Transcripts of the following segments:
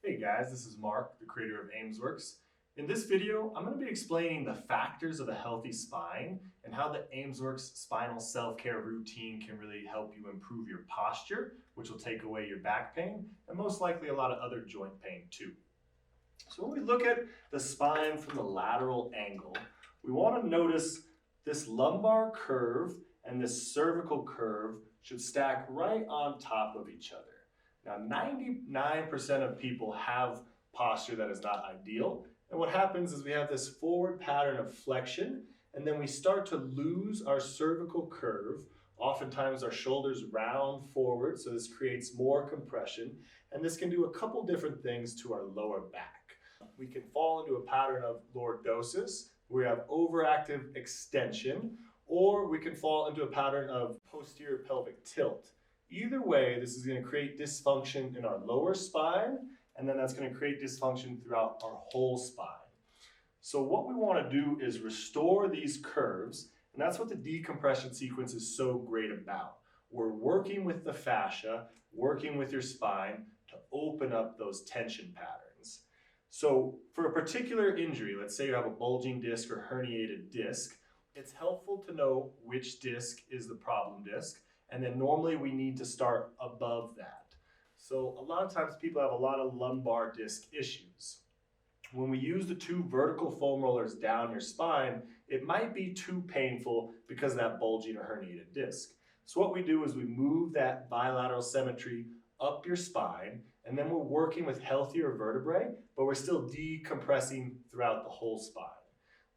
Hey guys, this is Mark, the creator of Aimsworx. In this video, I'm going to be explaining the factors of a healthy spine and how the Aimsworx Spinal Self Care routine can really help you improve your posture, which will take away your back pain and most likely a lot of other joint pain too. So when we look at the spine from the lateral angle, we want to notice this lumbar curve and this cervical curve should stack right on top of each other. Now, 99% of people have posture that is not ideal. And what happens is we have this forward pattern of flexion, and then we start to lose our cervical curve. Oftentimes our shoulders round forward, so this creates more compression. And this can do a couple different things to our lower back. We can fall into a pattern of lordosis, where we have overactive extension, or we can fall into a pattern of posterior pelvic tilt. Either way, this is going to create dysfunction in our lower spine, and then that's going to create dysfunction throughout our whole spine. So what we want to do is restore these curves, and that's what the decompression sequence is so great about. We're working with the fascia, working with your spine to open up those tension patterns. So for a particular injury, let's say you have a bulging disc or herniated disc, it's helpful to know which disc is the problem disc. And then normally we need to start above that. So a lot of times people have a lot of lumbar disc issues. When we use the two vertical foam rollers down your spine, it might be too painful because of that bulging or herniated disc. So what we do is we move that bilateral symmetry up your spine, and then we're working with healthier vertebrae, but we're still decompressing throughout the whole spine.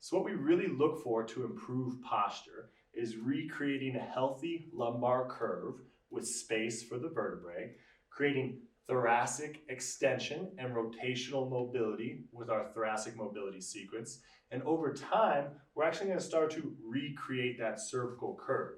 So what we really look for to improve posture is recreating a healthy lumbar curve with space for the vertebrae, creating thoracic extension and rotational mobility with our thoracic mobility sequence. And over time, we're actually going to start to recreate that cervical curve.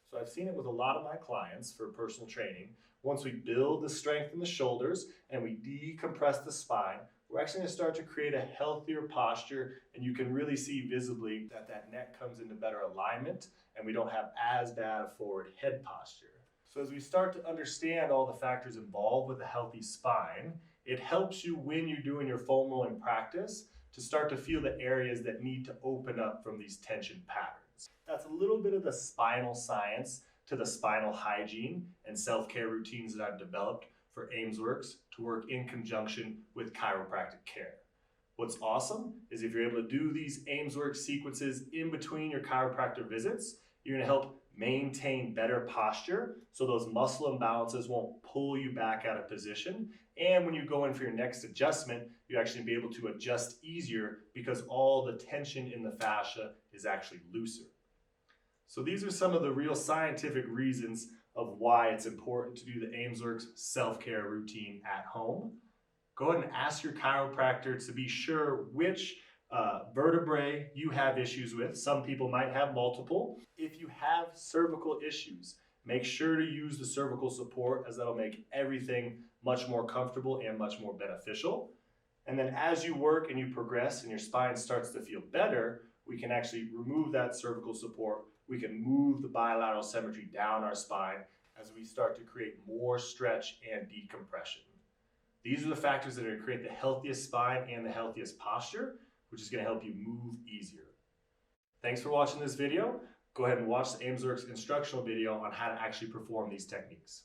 So I've seen it with a lot of my clients for personal training. Once we build the strength in the shoulders and we decompress the spine, we're actually going to start to create a healthier posture, and you can really see visibly that that neck comes into better alignment and we don't have as bad a forward head posture. So as we start to understand all the factors involved with a healthy spine, it helps you when you're doing your foam rolling practice to start to feel the areas that need to open up from these tension patterns. That's a little bit of the spinal science to the spinal hygiene and self-care routines that I've developed for Aimsworx to work in conjunction with chiropractic care. What's awesome is if you're able to do these Aimsworx sequences in between your chiropractor visits, you're going to help maintain better posture so those muscle imbalances won't pull you back out of position. And when you go in for your next adjustment, you actually be able to adjust easier because all the tension in the fascia is actually looser. So these are some of the real scientific reasons of why it's important to do the Aimsworx self-care routine at home. Go ahead and ask your chiropractor to be sure which vertebrae you have issues with. Some people might have multiple. If you have cervical issues, make sure to use the cervical support, as that'll make everything much more comfortable and much more beneficial. And then as you work and you progress and your spine starts to feel better, we can actually remove that cervical support. We can move the bilateral symmetry down our spine as we start to create more stretch and decompression. These are the factors that are going to create the healthiest spine and the healthiest posture, which is going to help you move easier. Thanks for watching this video. Go ahead and watch the Aimsworx instructional video on how to actually perform these techniques.